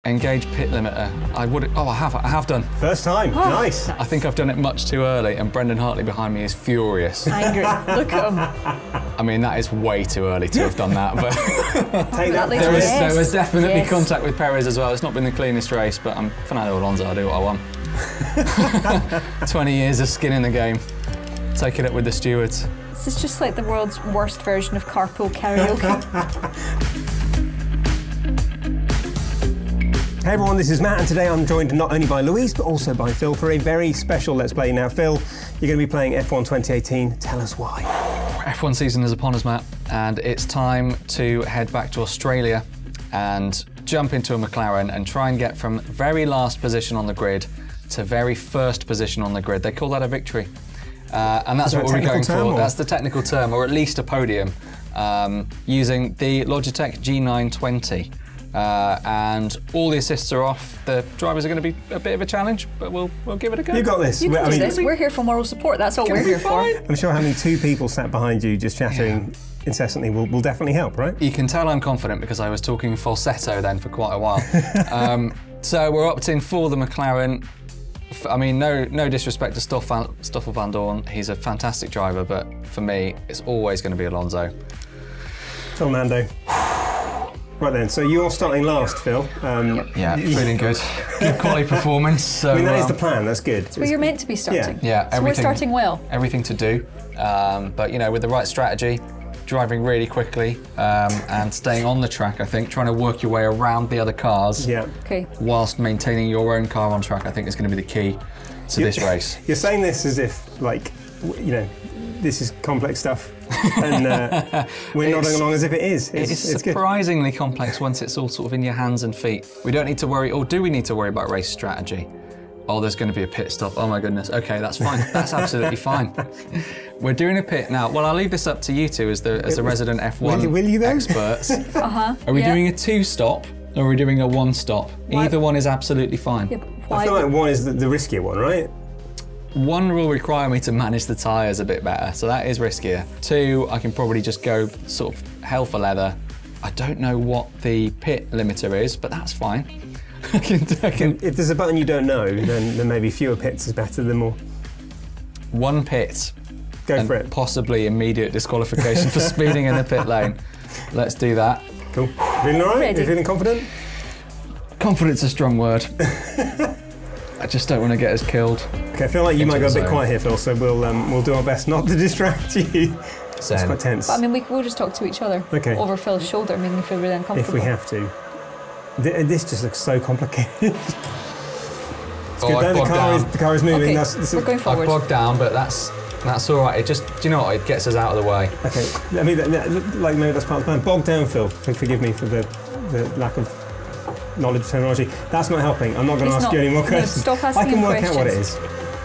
Engage pit limiter. I would. Oh, I have done. First time. Oh, nice. I think I've done it much too early, and Brendan Hartley behind me is furious. Angry. Look at him. I mean, that is way too early to have done that. But take that. There was definitely contact with Perez as well. It's not been the cleanest race, but I'm Fernando Alonso. I do what I want. 20 years of skin in the game. Take it up with the stewards. This is just like the world's worst version of carpool karaoke. Hey everyone, this is Matt, and today I'm joined not only by Louise, but also by Phil for a very special Let's Play. Now, Phil, you're going to be playing F1 2018. Tell us why. F1 season is upon us, Matt, and it's time to head back to Australia and jump into a McLaren and try and get from very last position on the grid to very first position on the grid. They call that a victory. And that's what we'll be going for. That's the technical term, or at least a podium, using the Logitech G920. And all the assists are off. The drivers are going to be a bit of a challenge, but we'll give it a go. You got this. You can do this. We're here for moral support. That's what we're here for. I'm sure having two people sat behind you just chattering incessantly will definitely help, right? You can tell I'm confident because I was talking falsetto then for quite a while. So we're opting for the McLaren. I mean, no disrespect to Stoffel van Dorn. He's a fantastic driver, but for me, it's always going to be Alonso. Fernando. Right then, so you're starting last, Phil. Yeah, feeling good. Good quality performance. So, I mean, that is the plan, that's good. It's where you're meant to be starting. Yeah, so we're starting well. Everything to do, but you know, with the right strategy, driving really quickly, and staying on the track, I think, trying to work your way around the other cars, whilst maintaining your own car on track, I think is going to be the key to this race. You're saying this as if, like, you know, this is complex stuff, and we're nodding along as if it is. It's surprisingly complex once it's all sort of in your hands and feet. We don't need to worry, or do we need to worry about race strategy? Oh, there's going to be a pit stop. Oh my goodness. Okay, that's fine. That's absolutely fine. We're doing a pit now. Well, I'll leave this up to you two as the resident F1 experts. Are we doing a 2-stop or are we doing a 1-stop? Either one is absolutely fine. I feel like one is the riskier one, right? 1 will require me to manage the tyres a bit better, so that is riskier. 2, I can probably just go sort of hell for leather. I don't know what the pit limiter is, but that's fine. I can. If there's a button you don't know, then maybe fewer pits is better than more. 1 pit. Go for it. Possibly immediate disqualification for speeding in the pit lane. Let's do that. Cool. Feeling all right? Ready. You feeling confident? Confident's a strong word. I just don't want to get us killed. Okay, I feel like you might go a bit quiet here, Phil, so we'll do our best not to distract you. It's quite tense. But, I mean, we'll just talk to each other over Phil's shoulder, making me feel really uncomfortable. If we have to. This just looks so complicated. It's good. The car is moving. Okay, we're going forward. I've bogged down, but that's all right. It just, do you know what? It gets us out of the way. Okay, I mean, like maybe that's part of the plan. Bogged down, Phil. Forgive me for the lack of knowledge of terminology. That's not helping. I'm not going to ask you any more questions. Stop asking I can work questions. out what it is.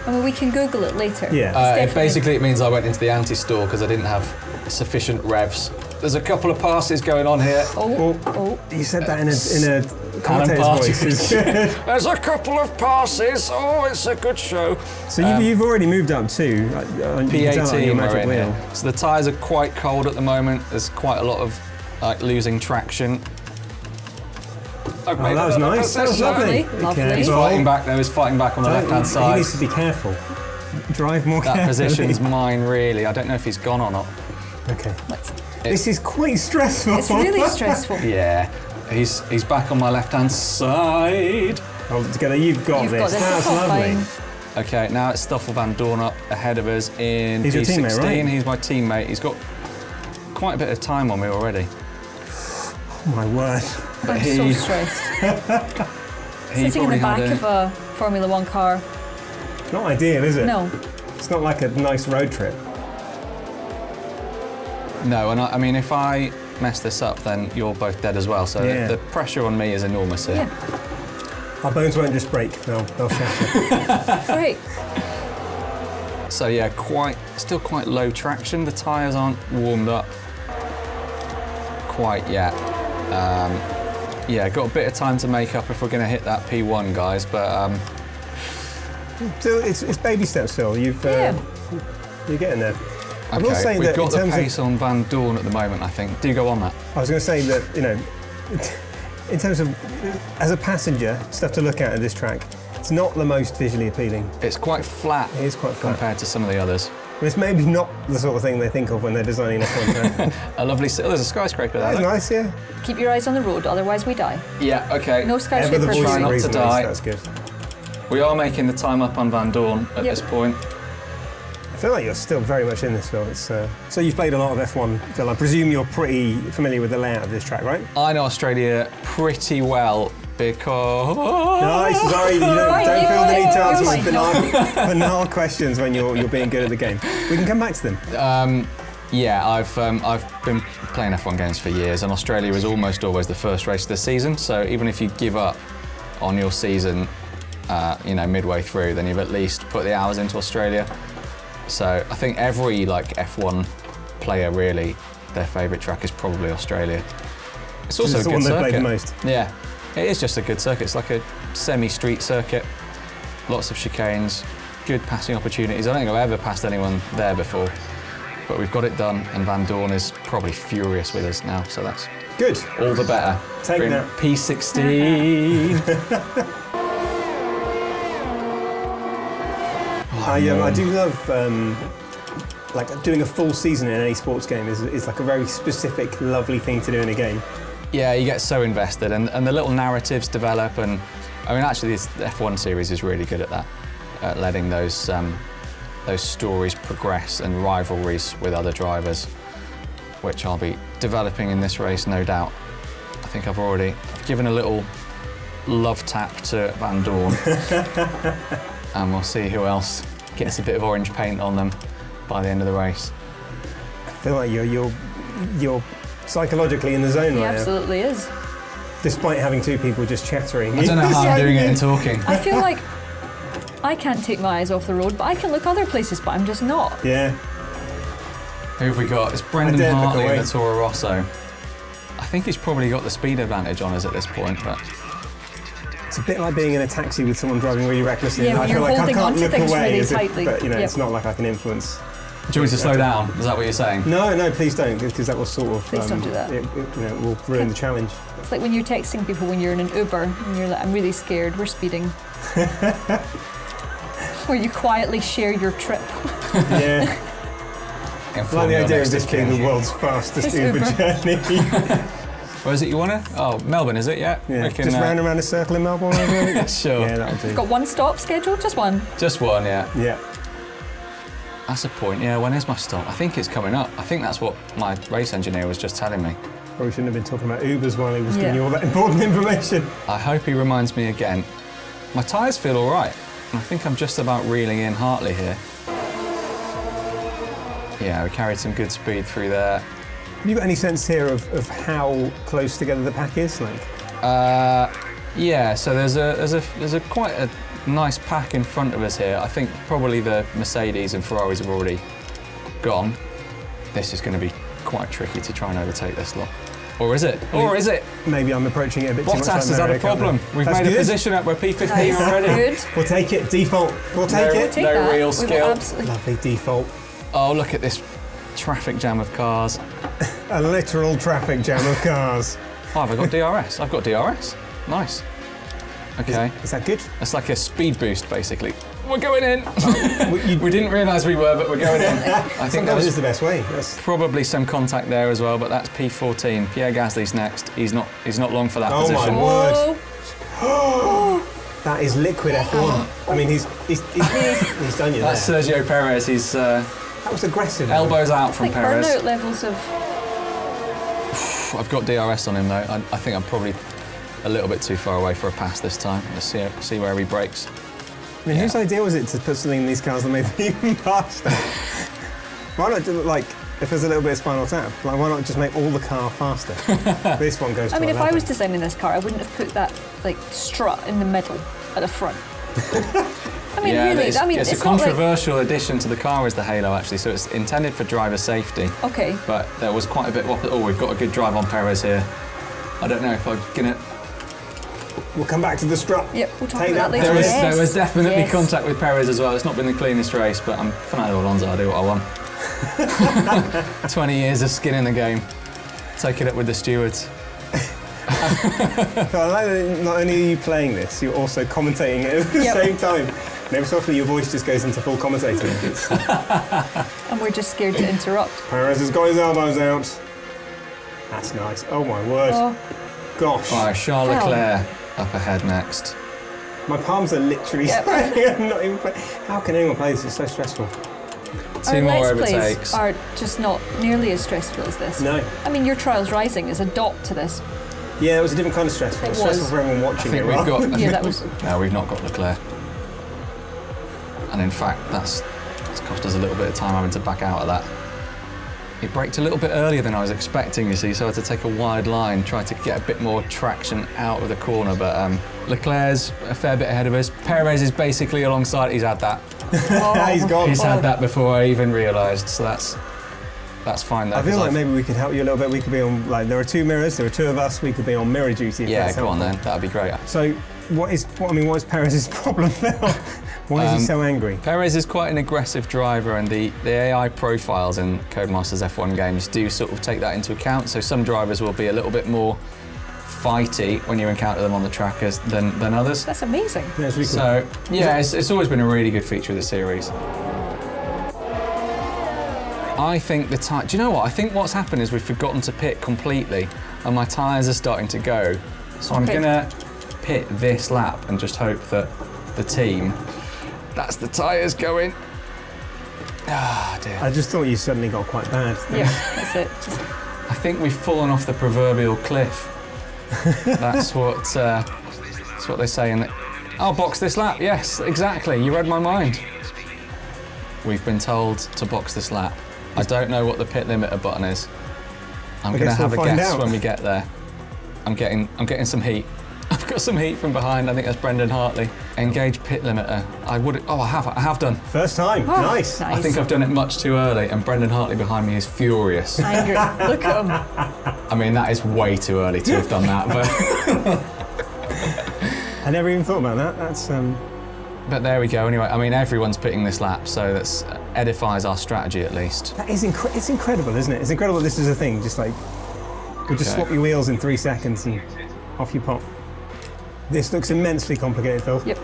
I mean, we can Google it later. Yeah. Basically, it means I went into the anti-store because I didn't have sufficient revs. There's a couple of passes going on here. Oh. You said that in a commentator's voice. There's a couple of passes. Oh, it's a good show. So you've already moved up too. P18 we're in here. So the tyres are quite cold at the moment. There's quite a lot of losing traction. Oh, that was nice. That was lovely. Lovely. He's fighting back though. He's fighting back on the left-hand side. He needs to be careful. Drive more carefully. That position's mine, really. I don't know if he's gone or not. Okay. This is quite stressful. It's really stressful. Yeah. He's back on my left-hand side. Hold it together. You've got this. That's lovely. Okay, now it's Stoffel van Dorn up ahead of us in P16. He's your teammate, right? He's my teammate. He's got quite a bit of time on me already. Oh my word. I'm so stressed. Sitting in the back of a Formula 1 car. Not ideal, is it? No. It's not like a nice road trip. No, and I mean, if I mess this up, then you're both dead as well. So the pressure on me is enormous here. Yeah. Our bones won't just break, they'll shatter. Great. So yeah, still quite low traction. The tyres aren't warmed up quite yet. Yeah, got a bit of time to make up if we're going to hit that P1, guys. But so it's baby steps, Phil. You're getting there. I will say we've that got the pace on Van Dorn at the moment. I think. Do go on that. I was going to say that in terms of, as a passenger, stuff to look at this track, it's not the most visually appealing. It's quite flat. It is quite flat compared to some of the others. It's maybe not the sort of thing they think of when they're designing a F1 track. A lovely, there's a skyscraper there. That's nice, yeah. Keep your eyes on the road, otherwise we die. Yeah, okay. No skyscrapers. Try not to die. That's good. We are making the time up on Van Dorn at this point. I feel like you're still very much in this, Phil. It's, so you've played a lot of F1, Phil. I presume you're pretty familiar with the layout of this track, right? I know Australia pretty well because... Nice, sorry, don't feel the need to answer banal questions when you're being good at the game. We can come back to them. Yeah, I've been playing F1 games for years, and Australia is almost always the first race of the season. So even if you give up on your season, midway through, then you've at least put the hours into Australia. So I think every F1 player really, their favourite track is probably Australia. It's also a good circuit. Play the most. Yeah, it is just a good circuit. It's like a semi-street circuit, lots of chicanes, good passing opportunities. I don't think I've ever passed anyone there before, but we've got it done, and Van Dorn is probably furious with us now, so that's good. All the better. Take that. P16. I do love doing a full season in any sports game is like a very specific, lovely thing to do in a game. Yeah, you get so invested, and the little narratives develop, and I mean actually this F1 series is really good at that, at letting those stories progress and rivalries with other drivers, which I'll be developing in this race, no doubt. I think I've given a little love tap to Van Dorn, and we'll see who else gets a bit of orange paint on them by the end of the race. I feel like you're psychologically in the zone right now. He absolutely is. Despite having two people just chattering. I don't know how I'm doing it and talking. I feel like I can't take my eyes off the road, but I can look other places, but I'm just not. Yeah. Who have we got? It's Brendan Hartley in the Toro Rosso. I think he's probably got the speed advantage on us at this point, but... It's a bit like being in a taxi with someone driving really recklessly. Yeah, I you're feel like I holding can't onto look things away, really tightly. But it's not like I can influence. Do you want me to slow down? Is that what you're saying? No, please don't, because that will sort of... Please don't do that. It will ruin the challenge. It's like when you're texting people when you're in an Uber and you're like, I'm really scared, we're speeding. Or you quietly share your trip. Yeah. I like the idea of this being the world's fastest Uber journey. Where is it you want to? Oh, Melbourne, is it? Yeah. Yeah. Just round around a circle in Melbourne. Sure. Yeah, that'll do. You've got one stop scheduled? Just one? Just one, yeah. Yeah. That's a point. Yeah, when is my stop? I think it's coming up. I think that's what my race engineer was just telling me. Probably shouldn't have been talking about Ubers while he was giving you all that important information. I hope he reminds me again. My tyres feel all right. I think I'm just about reeling in Hartley here. Yeah, we carried some good speed through there. Have you got any sense here of how close together the pack is? Yeah, so there's a quite a nice pack in front of us here. I think probably the Mercedes and Ferraris have already gone. This is going to be quite tricky to try and overtake this lot. Or is it? Or is it? Maybe I'm approaching it a bit too much. Bottas has had a problem. We've made a position up. We're P15 already. Good. We'll take it. Default. We'll take it. No real skill. Lovely default. Oh, look at this traffic jam of cars. A literal traffic jam of cars. Oh, have I got DRS? I've got DRS. Nice. Okay. Is that good? It's like a speed boost, basically. We're going in. We didn't realise we were, but we're going in. I think that is the best way. Yes. Probably some contact there as well, but that's P14. Pierre Gasly's next. He's not long for that position. Oh my word! That is liquid F1. I mean, he's done you there. That's Sergio Perez. He's that was aggressive. Elbows out from Perez. Burnout levels of. I've got DRS on him though. I think I'm probably a little bit too far away for a pass this time. Let's see where he breaks. I mean, whose idea was it to put something in these cars that made them even faster? Why not do it if there's a little bit of Spinal Tap, why not just make all the car faster? This one goes to 11. If I was designing this car, I wouldn't have put that strut in the middle at the front. I mean, yeah, really, it's a controversial addition to the car is the halo actually, so it's intended for driver safety. Okay. But there was quite a bit of, we've got a good drive on Perez here. I don't know if I'm gonna... We'll come back to the strut. Yep, we'll talk about that later. There was definitely contact with Perez as well. It's not been the cleanest race, but I'm Fernando Alonso, I do what I want. 20 years of skin in the game. Take it up with the stewards. So I like that not only are you playing this, you're also commentating it at the same time. Maybe softly your voice just goes into full commentating. And we're just scared to interrupt. Perez has got his elbows out. That's nice. Oh my word. Oh. Gosh. Right, Charles Leclerc up ahead next. My palms are literally I'm not even playing. How can anyone play this? It's so stressful. Two more overtakes. Are just not nearly as stressful as this. No. I mean, your Trials Rising is a dot to this. Yeah, it was a different kind of stressful. It was stressful for everyone watching I think we've got. Yeah, that was. No, we've not got Leclerc. And in fact, that's cost us a little bit of time having to back out of that. He braked a little bit earlier than I was expecting, you see, so I had to take a wide line, try to get a bit more traction out of the corner, but Leclerc's a fair bit ahead of us. Perez is basically alongside, he's had that. Oh. He's gone. He's had that before I even realised, so that's fine though. I feel like maybe we could help you a little bit. We could be on, like, there are two mirrors, there are two of us, we could be on mirror duty. Yeah, go on then, that'd be great. So, what is Perez's problem now? Why is he so angry? Perez is quite an aggressive driver, and the AI profiles in Codemasters F1 games do sort of take that into account. So some drivers will be a little bit more fighty when you encounter them on the track than others. That's amazing. Yeah, it's really cool. So yeah, it's always been a really good feature of the series. I think the tyre. Do you know what? I think what's happened is we've forgotten to pit completely, and my tyres are starting to go. So I'm gonna pit this lap and just hope that the team. That's the tyres going. Ah, dear. I just thought you suddenly got quite bad. Yeah, that's it. I think we've fallen off the proverbial cliff. That's what they say in the... I'll box this lap. Yes, exactly. You read my mind. We've been told to box this lap. I don't know what the pit limiter button is. I'm going to have a guess when we get there. I'm getting some heat. I've got some heat from behind. I think that's Brendan Hartley. Engage pit limiter. I have done. First time. Oh, nice. I think I've done it much too early, and Brendan Hartley behind me is furious. Angry. Look at him. I mean, that is way too early to have done that, but... I never even thought about that. That's But there we go. Anyway, I mean, everyone's pitting this lap, so that edifies our strategy at least. That is it's incredible, isn't it? It's incredible this is a thing. Just like we'll just swap your wheels in 3 seconds and off you pop. This looks immensely complicated, Phil. Yep.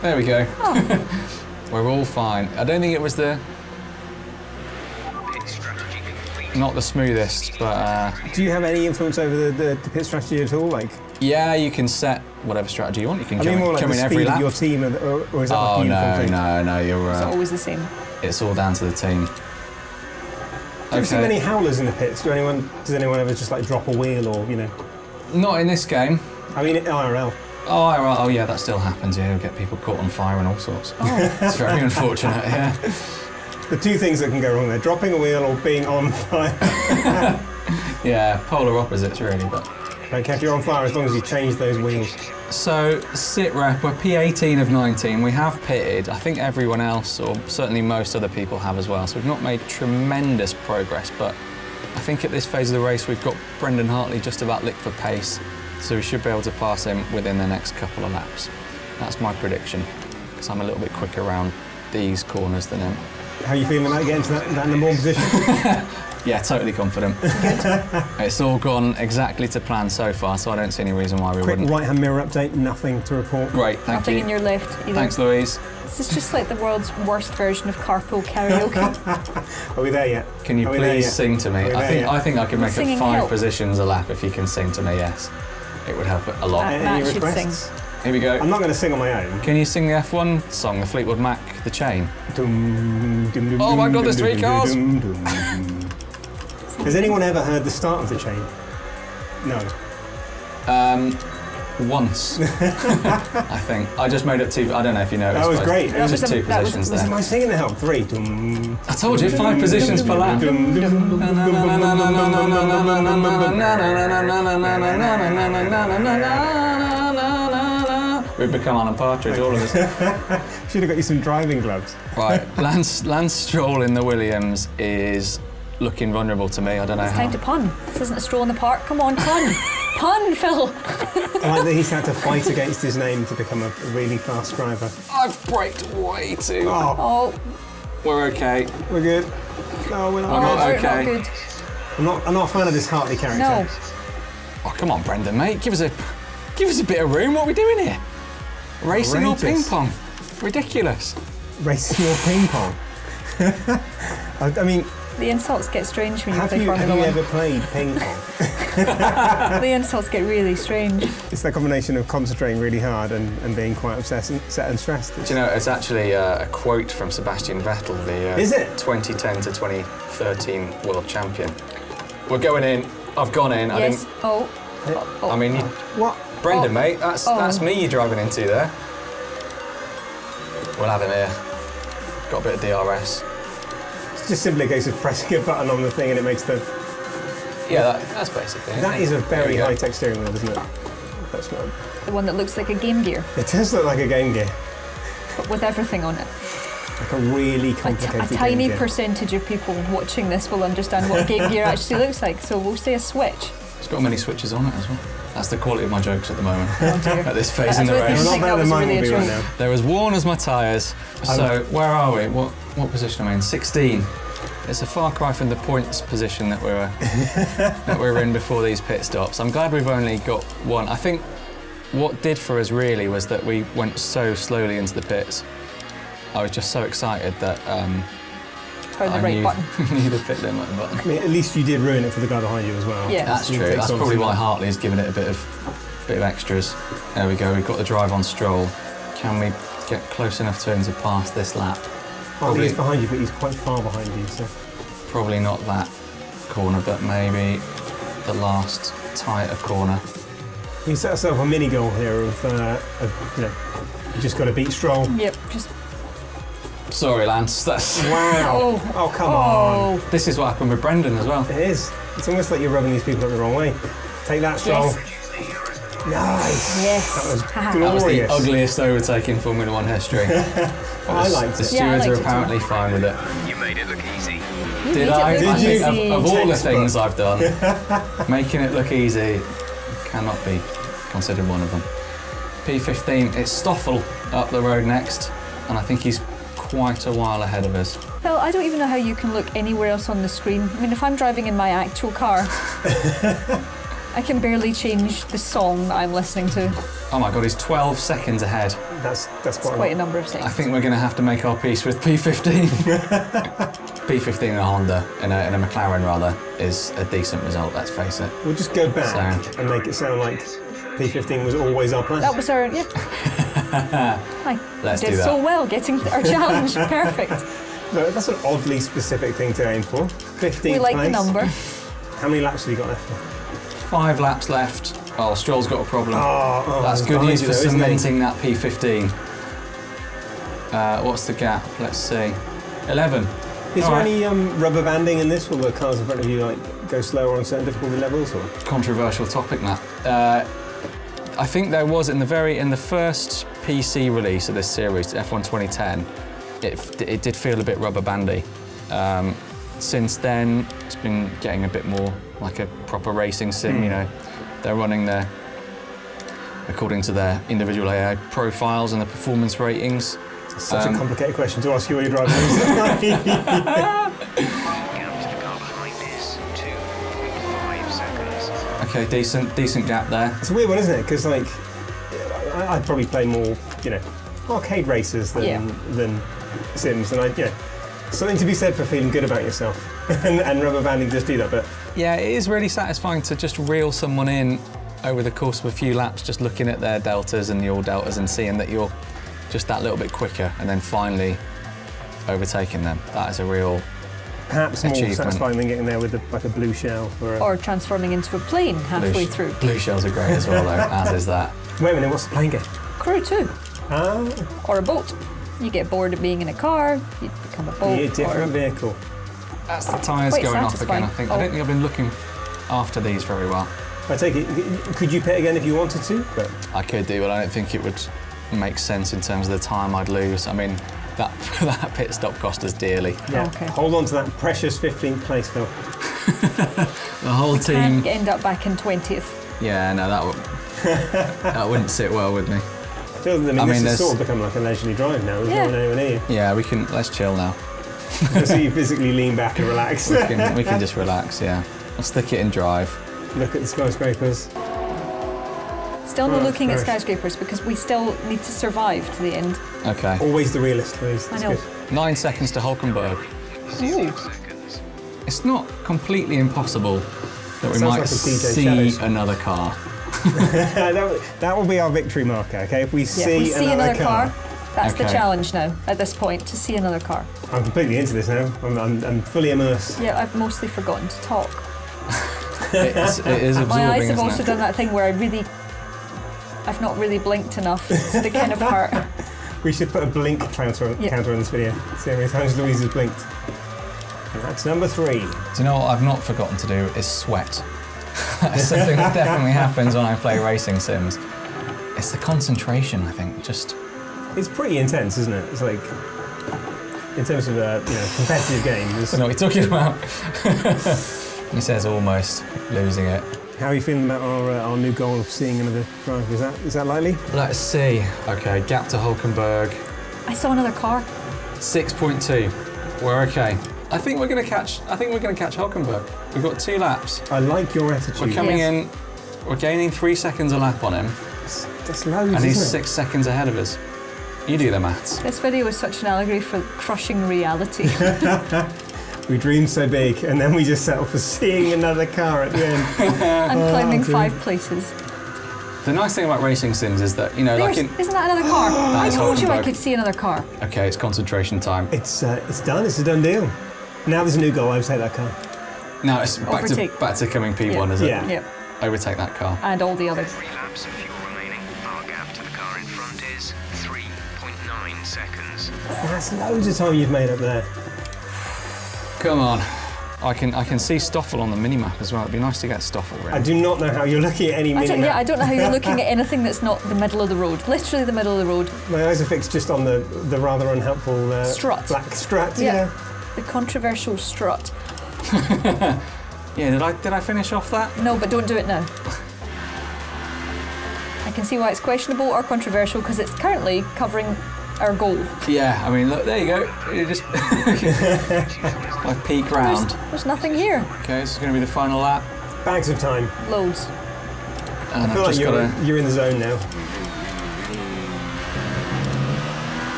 There we go. Oh. We're all fine. I don't think it was not the smoothest, but... Do you have any influence over the pit strategy at all? Like, yeah, you can set whatever strategy you want. You can come more like in the every speed lap. of your team, or is that like a uniform thing? No, you're... It's always the same. It's all down to the team. Have you seen many howlers in the pits? Does anyone ever just like drop a wheel or, you know? Not in this game. I mean, IRL. Oh yeah, that still happens. Yeah, you'll get people caught on fire and all sorts. Oh. It's very unfortunate. Yeah. The two things that can go wrong there: dropping a wheel or being on fire. Yeah, polar opposites really, but. Okay, if you're on fire, as long as you change those wheels. So, sit rep, we're P18 of 19. We have pitted. I think everyone else, or certainly most other people, have as well. So we've not made tremendous progress, but I think at this phase of the race, we've got Brendan Hartley just about licked for pace. So we should be able to pass him within the next couple of laps. That's my prediction, because I'm a little bit quicker around these corners than him. How are you feeling about getting to that number 1 position? Yeah, totally confident. It's all gone exactly to plan so far, so I don't see any reason why we wouldn't. Quick right-hand mirror update, nothing to report. Great, thank Nothing you. in your left either. Thanks, Louise. This is just like the world's worst version of carpool karaoke. Are we there yet? Can you please sing to me? I think I could make it 5 positions a lap if you can sing to me, yes. It would help a lot. Any Matt should requests? sing. Here we go. I'm not going to sing on my own. Can you sing the F1 song, the Fleetwood Mac, The Chain? Oh my God, there's 3 cars! Has anyone ever heard the start of The Chain? No. Once, I think. I just made up 2, I don't know if you noticed. That was great. It was just 2 positions Was there. my singing the help? 3. I told you, 5 positions per lap. We've become Alan Partridge, all of us. Should have got you some driving gloves. Right, Lance Stroll in the Williams is looking vulnerable to me. I don't know how. It's time to pun. This isn't a stroll in the park. Come on, pun. Pun, Phil. I like that he's had to fight against his name to become a really fast driver. I've braked way too. Oh. We're okay. We're good. No, we're not. I'm not We're okay. not good. I'm not a fan of this Hartley character. No. Oh, come on, Brendan, mate. Give us a bit of room. What are we doing here? Racing or ping pong? Ridiculous. Racing or ping pong? I mean... The insults get strange when you play Formula 1. Have you ever played ping pong? The insults get really strange. It's that combination of concentrating really hard and being quite upset and stressed. Do you know, it's actually a quote from Sebastian Vettel, the Is it? 2010 to 2013 world champion. We're going in. I've gone in. Yes. Oh. I mean, what? Brendan, mate, that's me you're driving into there. We'll have him here. Got a bit of DRS. It's just simply a case of pressing a button on the thing and it makes the... Yeah, that's basically it. That is a very high-tech steering wheel, isn't it? That's not... The one that looks like a Game Gear. It does look like a Game Gear. But with everything on it. Like a really complicated A tiny Game Gear. percentage of people watching this will understand what a Game Gear actually looks like, so we'll say a Switch. It's got many switches on it as well. That's the quality of my jokes at the moment. Oh dear. At this phase in the race. Not better than mine will be right now. They're as worn as my tyres. So where are we? What position am I in? 16. It's a far cry from the points position that we were in before these pit stops. I'm glad we've only got one. I think what did for us really was that we went so slowly into the pits. I was just so excited that Found the right button. knew the pit limit button. I mean, at least you did ruin it for the guy behind you as well. Yeah. That's true. That's probably why Hartley's given it a bit of extras. There we go. We've got the drive on Stroll. Can we get close enough to him to pass this lap? Hartley is behind you, but he's quite far behind you, so... Probably not that corner, but maybe the last tighter corner. You set yourself a mini goal here of you know, you just got to beat Stroll. Yep, just... Sorry, Lance, that's... Wow! Oh, come on! This is what happened with Brendan as well. It is. It's almost like you're rubbing these people up the wrong way. Take that, Stroll. Yes. Nice! Yes. That was That was the glorious. ugliest overtake in Formula 1 history. I liked The it. stewards I are liked it apparently fine with it. You made it look easy. Did I? Did I think you? of all the Textbook. things I've done, making it look easy cannot be considered one of them. P15, it's Stoffel up the road next, and I think he's quite a while ahead of us. Well, I don't even know how you can look anywhere else on the screen. I mean, if I'm driving in my actual car, I can barely change the song that I'm listening to. Oh my god, he's 12 seconds ahead. That's It's quite a number of seconds. I think we're going to have to make our peace with P15. P15 in a Honda, in a McLaren rather, is a decent result, let's face it. We'll just go back and make it sound like P15 was always our plan. That was our, yeah. I Let's did do that. so well getting our challenge. Perfect. No, that's an oddly specific thing to aim for. 15th We like place. the number. How many laps have you got left? 5 laps left. Oh, Stroll's got a problem. Oh, That's good news for though, isn't it? cementing that P15. What's the gap? Let's see. 11. Is All there right. any rubber banding in this? Will the cars in front of you like go slower on certain difficulty levels? Or? Controversial topic, Matt. I think there was in the first PC release of this series, F1 2010. It did feel a bit rubber bandy. Since then, it's been getting a bit more like a proper racing sim. You know, they're running their according to their individual AI profiles and the performance ratings. It's such a complicated question to ask you while you're driving. Okay, decent gap there. It's a weird one, isn't it? Because like, I'd probably play more, you know, arcade races than sims, and something to be said for feeling good about yourself. and rubber banding does do that, but Yeah, it is really satisfying to just reel someone in over the course of a few laps, just looking at their deltas and your deltas and seeing that you're just that little bit quicker, and then finally overtaking them. That is a real perhaps more achievement. satisfying than getting there with like a blue shell. Or transforming into a plane halfway through. Blue shells are great as well, though, as is that. Wait a minute, what's the plane game? Crew 2. Or a boat. You get bored of being in a car, you become a boat. Yeah, different vehicle. That's the tyres Quite going off satisfying. again, I think. I don't think I've been looking after these very well. I take it, could you pit again if you wanted to? But I could do, but I don't think it would make sense in terms of the time I'd lose. I mean, that pit stop cost us dearly. yeah, Okay. hold on to that precious 15th place, Phil. The whole team. And end up back in 20th. Yeah, no, that wouldn't sit well with me. I mean, this has there's- sort of become like a leisurely drive now. There's Yeah. no one anywhere near you. Yeah, let's chill now. So you physically lean back and relax. We can just relax, yeah. I'll stick it in drive. Look at the skyscrapers. Still not looking at skyscrapers because we still need to survive to the end. Okay. Always the realist, Louise. I know. Good. 9 seconds to Hulkenberg. It's not completely impossible that we Sounds might like a DJ see Shadows. another car. that will be our victory marker, okay? If we see another car. That's the Okay. challenge now, at this point, to see another car. I'm completely into this now. I'm fully immersed. Yeah, I've mostly forgotten to talk. It is absorbing, My eyes have isn't also it? done that thing where I've not really blinked enough. It's the kind of heart. We should put a blink counter on this video. See how many times Louise has blinked. And that's number 3. Do you know what I've not forgotten to do is sweat. That's something that definitely happens when I play racing sims. It's the concentration, I think, just... It's pretty intense, isn't it? It's like, in terms of competitive games. I don't know what you're talking about. He says almost losing it. How are you feeling about our new goal of seeing another driver? Is that likely? Let's see. Okay, gap to Hulkenberg. I saw another car. 6.2. We're okay. I think we're going to catch Hulkenberg. We've got 2 laps. I like your attitude. We're coming in. We're gaining 3 seconds a lap on him, That's loads, and he's isn't it? 6 seconds ahead of us. You do the maths. This video is such an allegory for crushing reality. We dream so big, and then we just settle for seeing another car at the end. I'm climbing 5 places. The nice thing about racing sims is that, Isn't that another car? I is told you I Hulkenberg. could see another car. Okay, it's concentration time. It's done. It's a done deal. Now there's a new goal. Overtake that car. Now it's back to coming P1, is it? Yeah. Yep. Overtake that car. And all the others. 3 laps of fuel remaining. Our gap to the car in front is 3.9 seconds. That's loads of time you've made up there. Come on. I can see Stoffel on the minimap as well. It'd be nice to get Stoffel I really. do not know how you're looking at any minute. I don't know how you're looking at anything that's not the middle of the road. Literally the middle of the road. My eyes are fixed just on the rather unhelpful Strut. black strut. Yeah. The controversial strut. Yeah, did I finish off that? No, but don't do it now. I can see why it's questionable or controversial because it's currently covering our goal. Yeah, I mean, look, there you go. You just like peek round. There's nothing here. Okay, this is going to be the final lap. Bags of time. Loads. And I feel like you're in the zone now.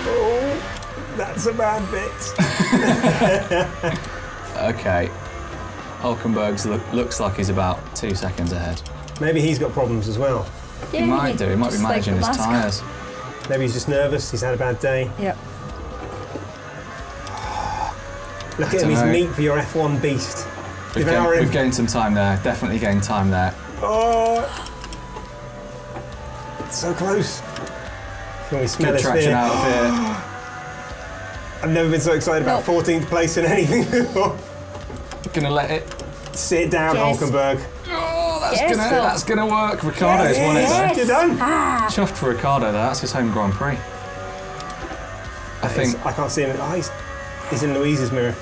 Oh, that's a bad bit. Okay. Hulkenberg's looks like he's about 2 seconds ahead. Maybe he's got problems as well. Yeah, He might do. He might be just like managing the his last tyres. Maybe he's just nervous. He's had a bad day. Yep. Look at him. He's meat for your F1 beast. Devour him. We've gained some time there. Definitely gained time there. Oh, so close. Can we smell Good his traction fear? out of here. I've never been so excited about 14th place in anything before. Gonna let it. Sit down, Yes. Hulkenberg. Oh, Yes, Phil. that's gonna work. Ricardo's won it Yes. though. You're done. Chuffed for Ricardo though. That's his home Grand Prix. I think I can't see him. Oh, he's in Louise's mirror.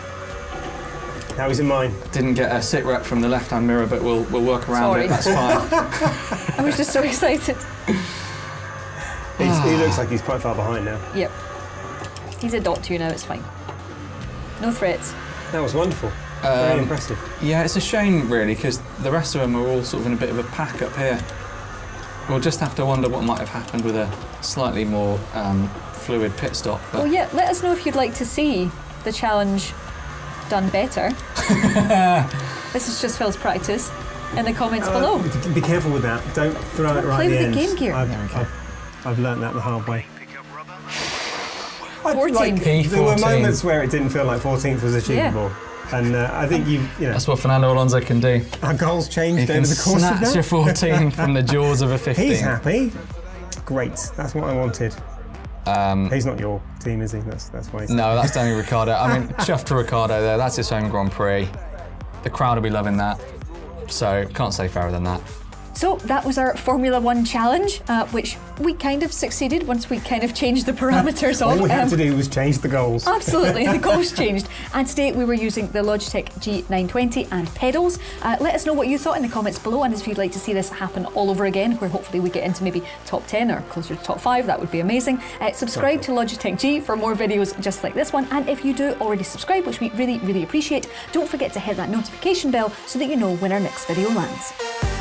Now he's in mine. didn't get a sit rep from the left-hand mirror, but we'll work around Sorry. it. That's fine. I was just so excited. He looks like he's quite far behind now. Yep. He's a dot to you now, it's fine. No threats. That was wonderful. Very impressive. Yeah, it's a shame really because the rest of them are all sort of in a bit of a pack up here. We'll just have to wonder what might have happened with a slightly more fluid pit stop. But Well, yeah, let us know if you'd like to see the challenge done better. This is just Phil's practice. In the comments below. Be careful with that. Don't throw it right play at the with end. the Game Gear. I've learnt that the hard way. Pick up rubber. 14th. There were P14. moments where it didn't feel like 14th was achievable. And I think that's what Fernando Alonso can do. our goals He changed can over the course of snatch a that. 14 from the jaws of a 15. He's happy. Great. That's what I wanted. He's not your team, is he? That's why he's No, that's only Ricardo. I mean, chuffed to Ricardo there. That's his home Grand Prix. The crowd will be loving that. So, can't say fairer than that. So that was our Formula One challenge, which we kind of succeeded once we kind of changed the parameters of All we had to do was change the goals. Absolutely, the goals changed. And today we were using the Logitech G920 and pedals. Let us know what you thought in the comments below, and if you'd like to see this happen all over again, where hopefully we get into maybe top 10 or closer to top 5, that would be amazing. Subscribe to Logitech G for more videos just like this one, and if you do already subscribe, which we really, really appreciate, don't forget to hit that notification bell so that you know when our next video lands.